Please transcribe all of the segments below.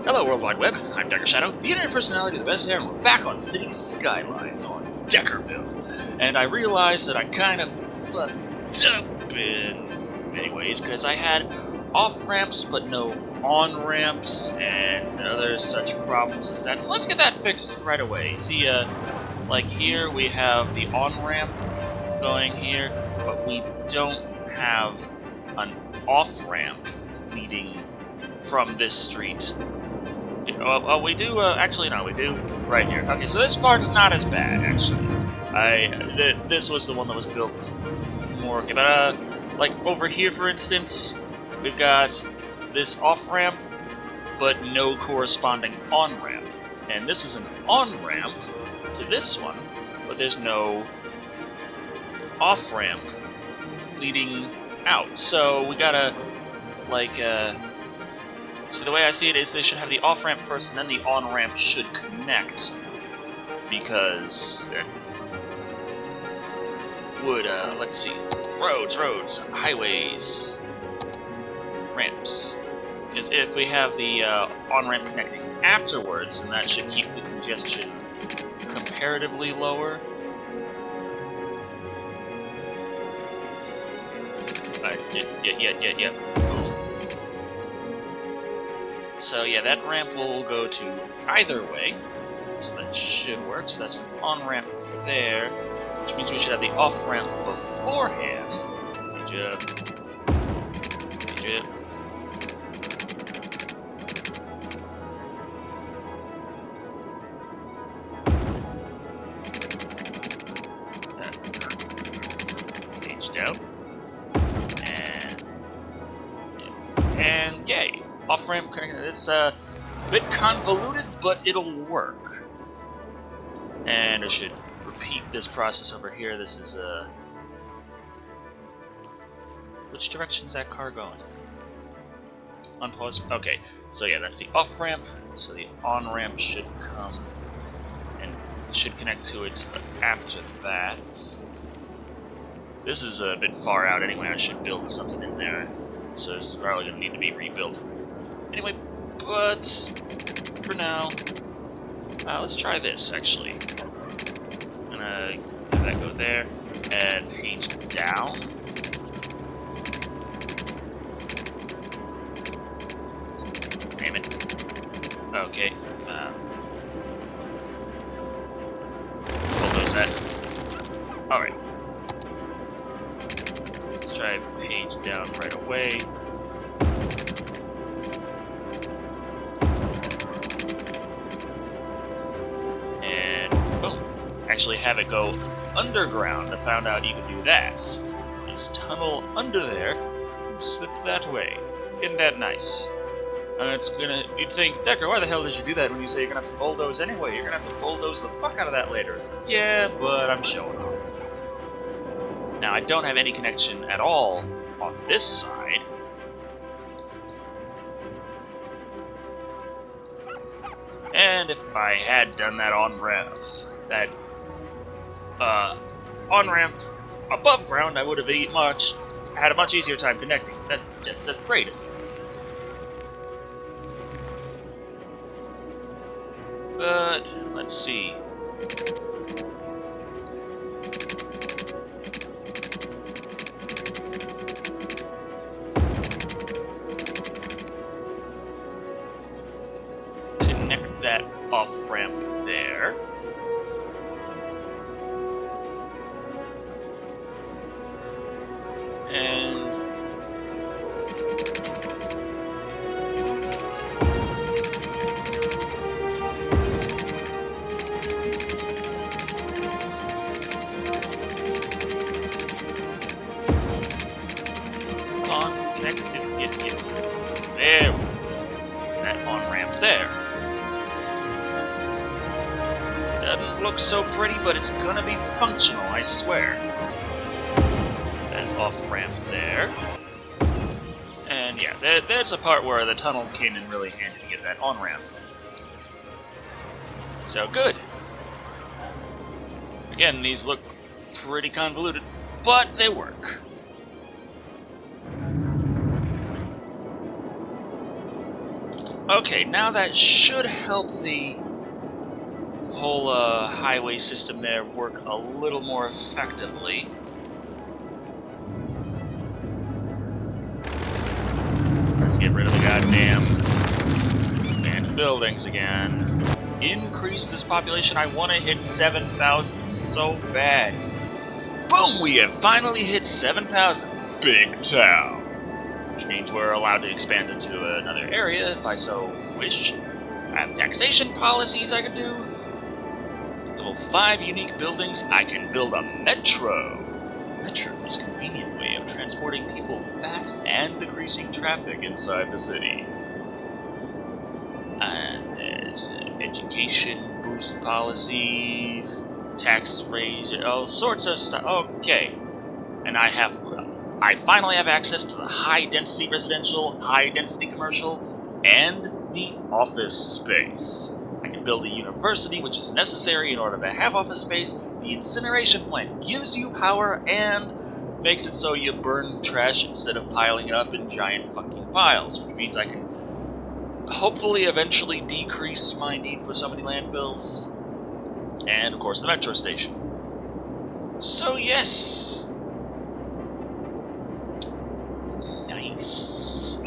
Hello, World Wide Web. I'm Shado, the internet personality of the best hair, and we're back on City Skylines on Deckerville. And I realized that I kind of fucked up in many ways, because I had off-ramps but no on-ramps, and other such problems as that. So let's get that fixed right away. See, like here we have the on-ramp going here, but we don't have an off-ramp leading from this street. Oh, we do, actually no, we do right here. Okay, so this part's not as bad, actually. This was the one that was built more, okay, but, like, over here, for instance, we've got this off-ramp, but no corresponding on-ramp. And this is an on-ramp to this one, but there's no off-ramp leading out. So we gotta, like, so the way I see it is they should have the off-ramp first, and then the on-ramp should connect, because there would, let's see, roads, highways, ramps. Is if we have the on-ramp connecting afterwards, and that should keep the congestion comparatively lower. Yeah. So yeah, that ramp will go to either way, so that should work. So that's an on-ramp there, which means we should have the off-ramp beforehand. Good job. Aged out. And yay. Off-ramp connecting. It's a bit convoluted, but it'll work. And I should repeat this process over here. This is which direction's that car going? Unpause. Okay, so yeah, that's the off-ramp. So the on-ramp should come and should connect to it. But after that, this is a bit far out anyway. I should build something in there. So this is probably going to need to be rebuilt. Anyway, but for now, let's try this, actually. I'm gonna have that go there, and page down. Damn it. Okay. Bulldoze that. Alright. Let's try page down right away. Actually have it go underground. I found out you can do that. Just tunnel under there and slip that way. Isn't that nice? And it's gonna, you'd think, Decker, why the hell did you do that when you say you're gonna have to bulldoze anyway? You're gonna have to bulldoze the fuck out of that later. It's like, yeah, but I'm showing off. Now, I don't have any connection at all on this side. And if I had done that on-ramp, on-ramp above ground, I would have had a much easier time connecting. That's great. But let's see. Connect that off-ramp there. And come on, connect it. There. That on-ramp there. Doesn't look so pretty, but it's gonna be functional, I swear. Off-ramp there. And yeah, there's a part where the tunnel came in really handy to get that on-ramp. So good. Again, these look pretty convoluted, but they work. Okay, now that should help the whole highway system there work a little more effectively. Let's get rid of the goddamn abandoned buildings again. Increase this population. I want to hit 7,000 so bad. Boom! We have finally hit 7,000. Big town. Which means we're allowed to expand into another area if I so wish. I have taxation policies I can do. Level 5 unique buildings. I can build a metro. Metro is a convenient way of transporting people fast and decreasing traffic inside the city. And there's education boost policies, tax raise, all sorts of stuff. Okay, and I finally have access to the high-density residential, high-density commercial, and the office space. I can build a university, which is necessary in order to have office space. The incineration plant gives you power and makes it so you burn trash instead of piling it up in giant fucking piles, which means I can hopefully eventually decrease my need for so many landfills. And, of course, the metro station. So, yes. Nice.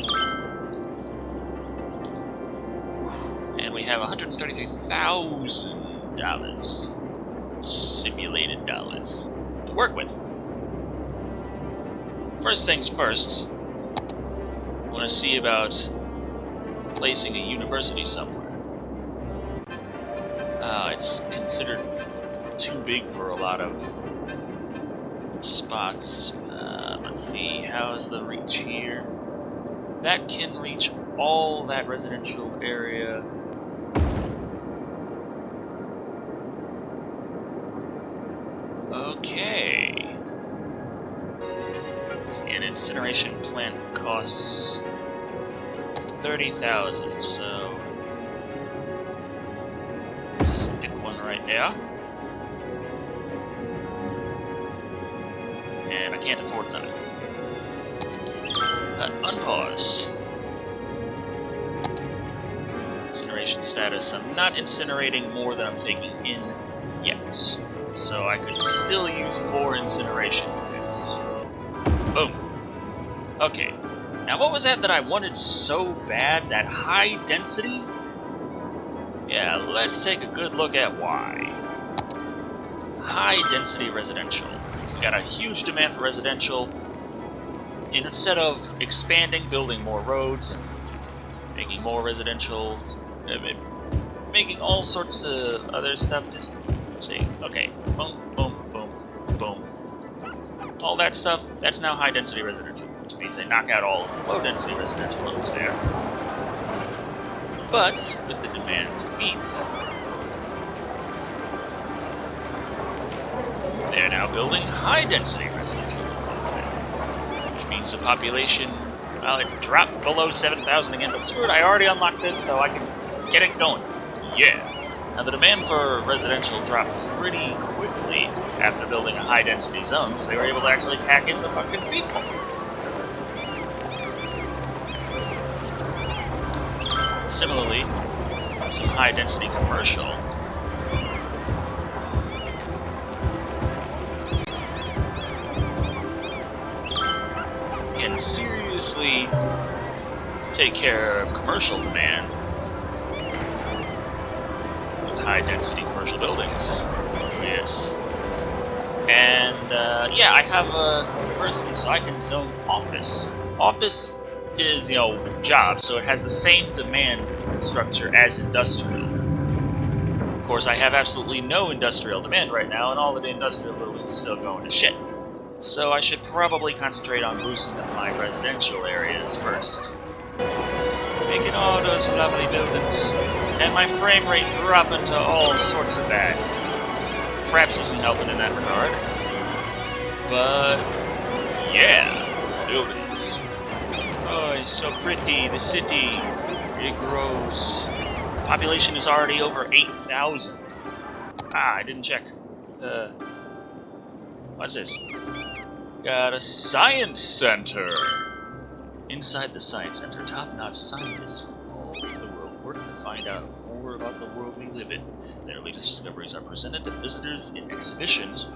And we have $133,000 simulated dollars to work with. First things first, I want to see about placing a university somewhere. It's considered too big for a lot of spots. Let's see, how is the reach here? That can reach all that residential area. Okay. An incineration plant costs 30,000, so stick one right there. And I can't afford another. Unpause. Incineration status. I'm not incinerating more than I'm taking in yet. So I could still use 4 incineration units. Boom. Okay. Now what was that I wanted so bad? That high density? Yeah, let's take a good look at why. High density residential. We got a huge demand for residential. Instead of expanding, building more roads, and making more residential, making all sorts of other stuff, just say, okay, boom, boom, boom, boom. All that stuff, that's now high density residential, which means they knock out all of the low density residential that was there. But with the demand to meet, they're now building high density residential buildings there. Which means the population, well, it dropped below 7,000 again, but screw it, I already unlocked this, so I can get it going. Yeah. Now the demand for residential dropped pretty quickly after building a high density zone, because they were able to actually pack in the fucking people. Similarly, some high density commercial. Can seriously take care of commercial demand with high density commercial buildings. Oh, yes. And yeah, I have a university, so I can zone office. Office is, jobs, so it has the same demand structure as industrial. Of course, I have absolutely no industrial demand right now, and all of the industrial buildings are still going to shit. So I should probably concentrate on boosting up my residential areas first. Making all those lovely buildings, and my frame rate dropping to all sorts of bad. Fraps isn't helping in that regard. But, yeah, buildings. Oh, it's so pretty, the city. It grows. Population is already over 8,000. I didn't check. What's this? Got a science center. Inside the science center, top-notch scientists from all over the find out more about the world we live in. Their latest discoveries are presented to visitors in exhibitions.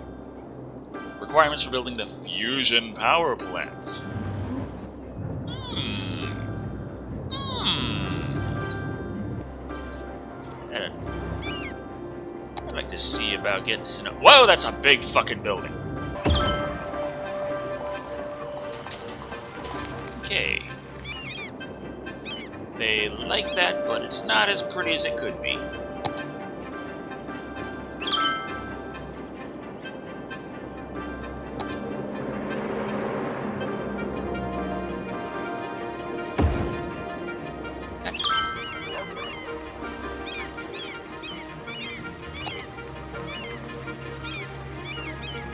Requirements for building the fusion power plants. I'd like to see about getting to know. Whoa, that's a big fucking building. Okay. They like that, but it's not as pretty as it could be.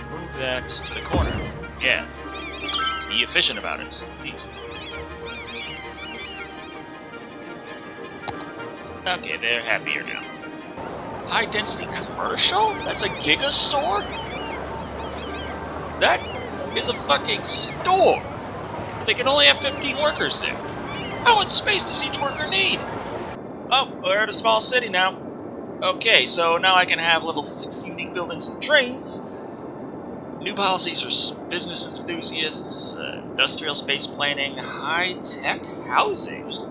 Move that to the corner. Yeah. Be efficient about it, please. Okay, they're happier now. High density commercial? That's a giga store? That is a fucking store! They can only have 15 workers there. How much space does each worker need? Oh, we're at a small city now. Okay, so now I can have level 6 unique buildings and trains. New policies for business enthusiasts, industrial space planning, high-tech housing.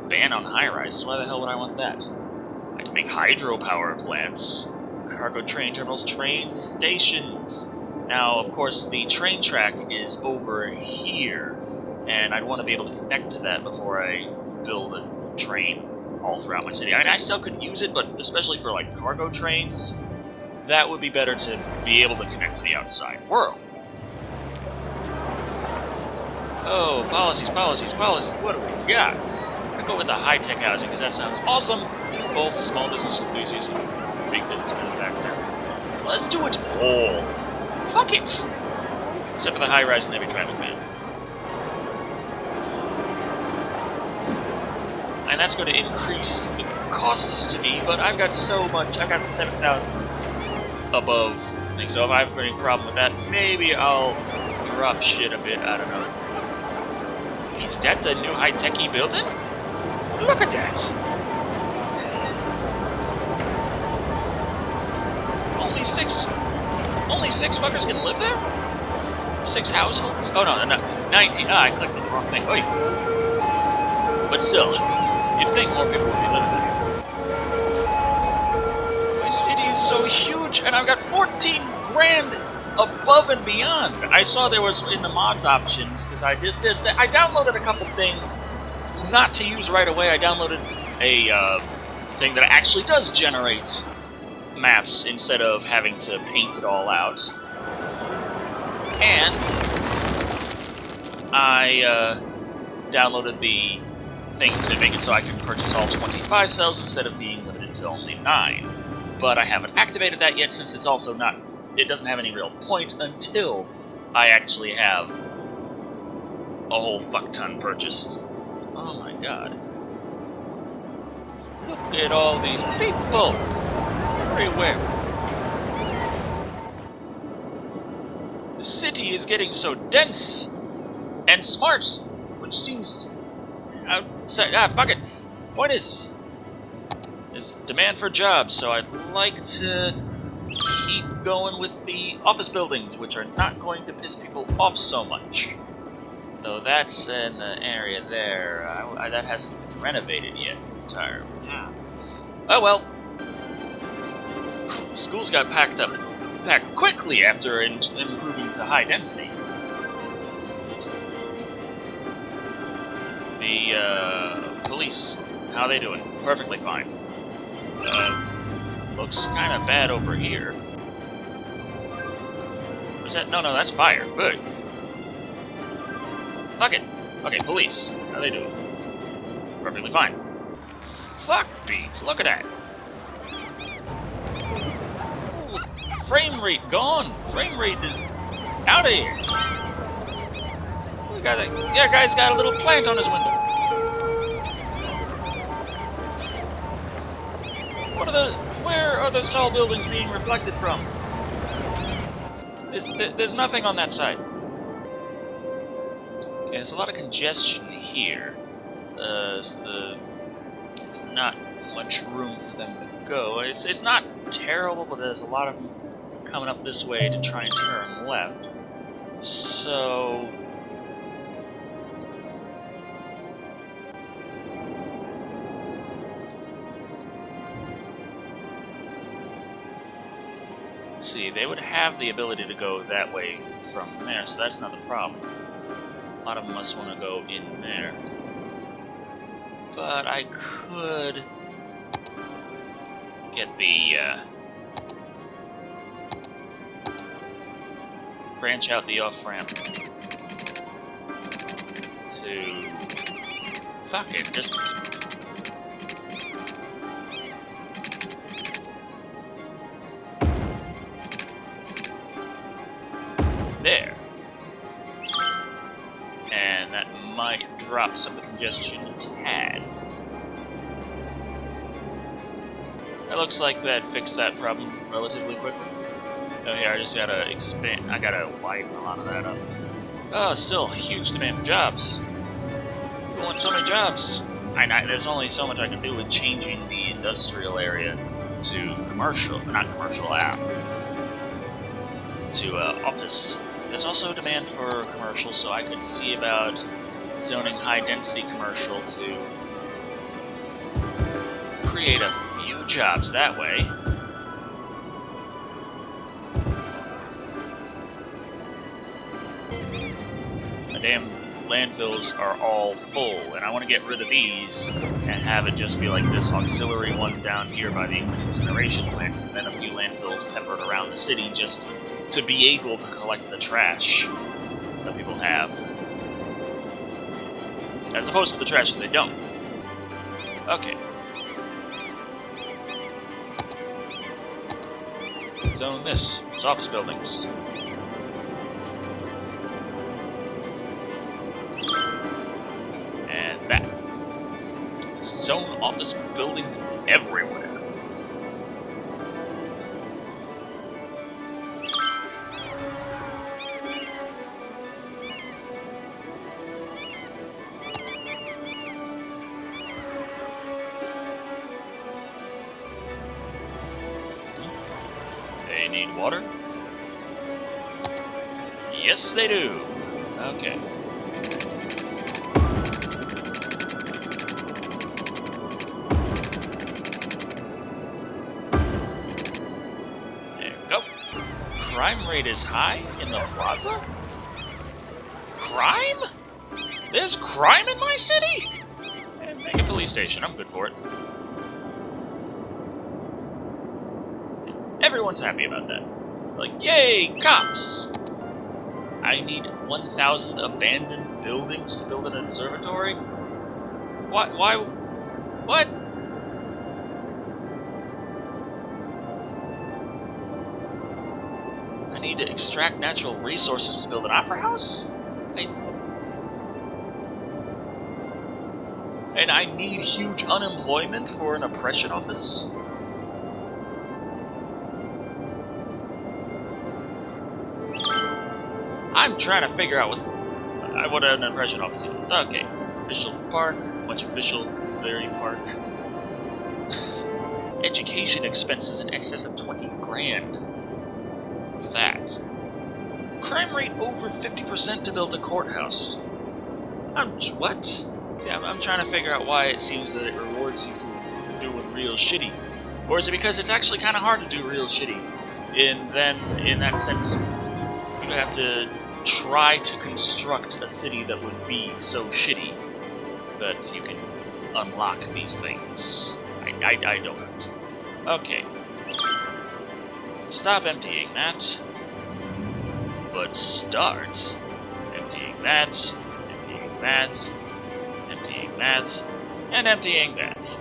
Ban on high-rises, why the hell would I want that? I can make hydropower plants, cargo train terminals, train stations. Now, of course, the train track is over here, and I'd want to be able to connect to that before I build a train all throughout my city. I mean, I still could use it, but especially for, like, cargo trains, that would be better to be able to connect to the outside world. Oh, policies. What do we got? I'm gonna go with the high-tech housing, because that sounds awesome. Both small business enthusiasts and big business manufacturer. Let's do it all. Fuck it! Except for the high-rise and heavy traffic man. And that's going to increase the costs to me, but I've got so much. I've got 7,000 above thing, so if I have any problem with that, maybe I'll drop shit a bit. I don't know. Is that the new high-techy building? Look at that! Only six fuckers can live there? 6 households? Oh no, 19. Ah, I clicked on the wrong thing. Oy. But still, you'd think more people would be living there. My city is so huge, and I've got 14 grand above and beyond. I saw there was in the mods options, because I downloaded a couple things not to use right away. I downloaded a thing that actually does generate maps instead of having to paint it all out. And I downloaded the thing to make it so I can purchase all 25 cells instead of being limited to only 9. But I haven't activated that yet, since it's also not, it doesn't have any real point until I actually have a whole fuck ton purchased. Oh my god. Look at all these people! Everywhere! The city is getting so dense and smart, which seems fuck it. Point is, there's demand for jobs, so I'd like to keep going with the office buildings, which are not going to piss people off so much. Though that's in the area there, that hasn't been renovated yet entirely. Oh well. Schools got packed quickly after improving to high density. The police, how they doing? Perfectly fine. Looks kind of bad over here. Was that? No, that's fire. Good. Fuck it. Okay, police, how they doing? Perfectly fine. Fuck beats. Look at that. Frame rate gone. Frame rate is out of here. Yeah, guy's got a little plant on his window. Where are those tall buildings being reflected from? There's nothing on that side. Okay, there's a lot of congestion here. The not much room for them to go. It's not terrible, but there's a lot of them coming up this way to try and turn left. So let's see, they would have the ability to go that way from there, so that's not the problem. A lot of them must want to go in there. But I could get the branch out the off-ramp to fuck it, just there. And that might drop some of the congestion a tad. It looks like that fixed that problem relatively quickly. Oh, here, I just gotta expand. I gotta widen a lot of that up. Oh, still, huge demand for jobs. We want so many jobs. There's only so much I can do with changing the industrial area to commercial, not commercial, to office. There's also demand for commercial, so I could see about zoning high-density commercial to create a few jobs that way. The damn landfills are all full, and I want to get rid of these and have it just be like this auxiliary one down here by the incineration plants, and then a few landfills peppered around the city just to be able to collect the trash that people have. As opposed to the trash that they don't. Okay. Zone this. It's office buildings. And that. Zone office buildings everywhere. They need water? Yes, they do. Okay. There we go. Crime rate is high in the plaza? Crime? There's crime in my city? And make a police station. I'm good for it. Everyone's happy about that. Like, yay, cops! I need 1,000 abandoned buildings to build an observatory? What? Why? What? I need to extract natural resources to build an opera house? And I need huge unemployment for an oppression office? I'm trying to figure out what an oppression office is. Okay, official park, much official, very park. Education expenses in excess of 20 grand. That. Crime rate over 50% to build a courthouse. What? Yeah, I'm trying to figure out why it seems that it rewards you for doing real shitty. Or is it because it's actually kind of hard to do real shitty? And then, in that sense, you have to try to construct a city that would be so shitty that you can unlock these things. I don't understand. Okay. Stop emptying that. But start emptying that, emptying that, emptying that, and emptying that.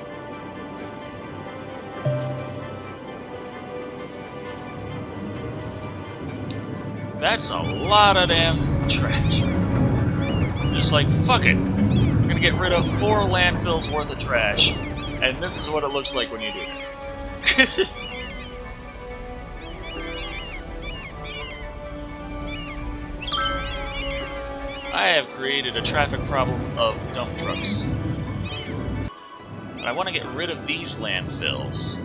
That's a lot of damn trash. Just like, fuck it. We're gonna get rid of 4 landfills worth of trash. And this is what it looks like when you do it. I have created a traffic problem of dump trucks. But I want to get rid of these landfills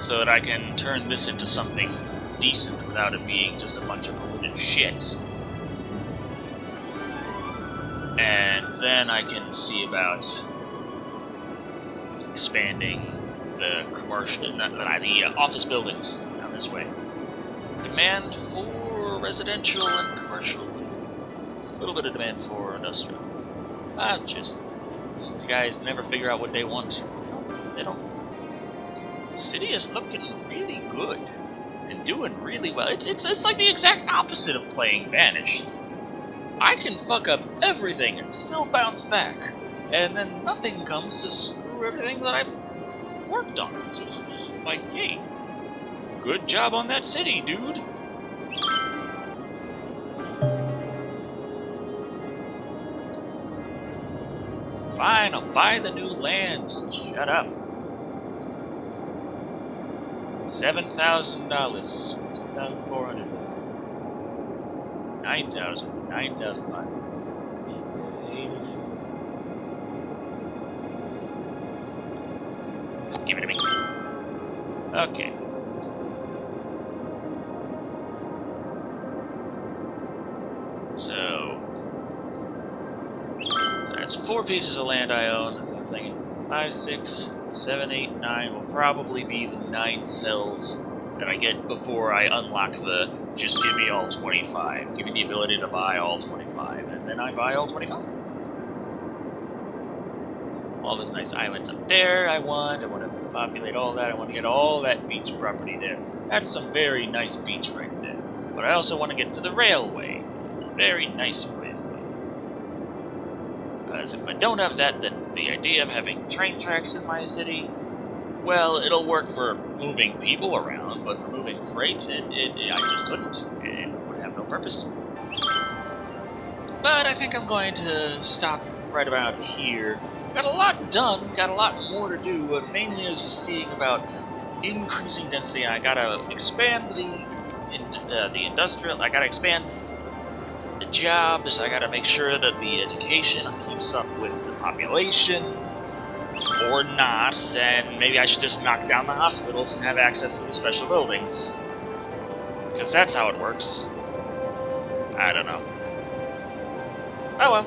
so that I can turn this into something decent without it being just a bunch of polluted shit. And then I can see about expanding the commercial, the office buildings down this way. Demand for residential and commercial. A little bit of demand for industrial. Just these guys never figure out what they want. They don't. The city is looking really good and doing really well. It's like the exact opposite of playing Vanished. I can fuck up everything and still bounce back, and then nothing comes to screw everything that I've worked on. It's just like, hey, good job on that city, dude. Fine, I'll buy the new land. Just shut up. $7,000, $2,400, $9,000, $9,500. Give it to me. Okay. So that's 4 pieces of land I own. I'm thinking 5, 6, 7, 8, 9 will probably be the 9 cells that I get before I unlock the just give me all 25. Give me the ability to buy all 25, and then I buy all 25. All those nice islands up there I want to populate all that. I want to get all that beach property there. That's some very nice beach right there. But I also want to get to the railway. Very nice railway. Because if I don't have that, then the idea of having train tracks in my city, well, it'll work for moving people around, but for moving freight, I just couldn't. It would have no purpose. But I think I'm going to stop right about here. Got a lot done, got a lot more to do, but mainly I was just seeing about increasing density. I gotta expand the industrial, I gotta expand the jobs, I gotta make sure that the education keeps up with the population, or not, and maybe I should just knock down the hospitals and have access to the special buildings. Because that's how it works. I don't know. Oh well.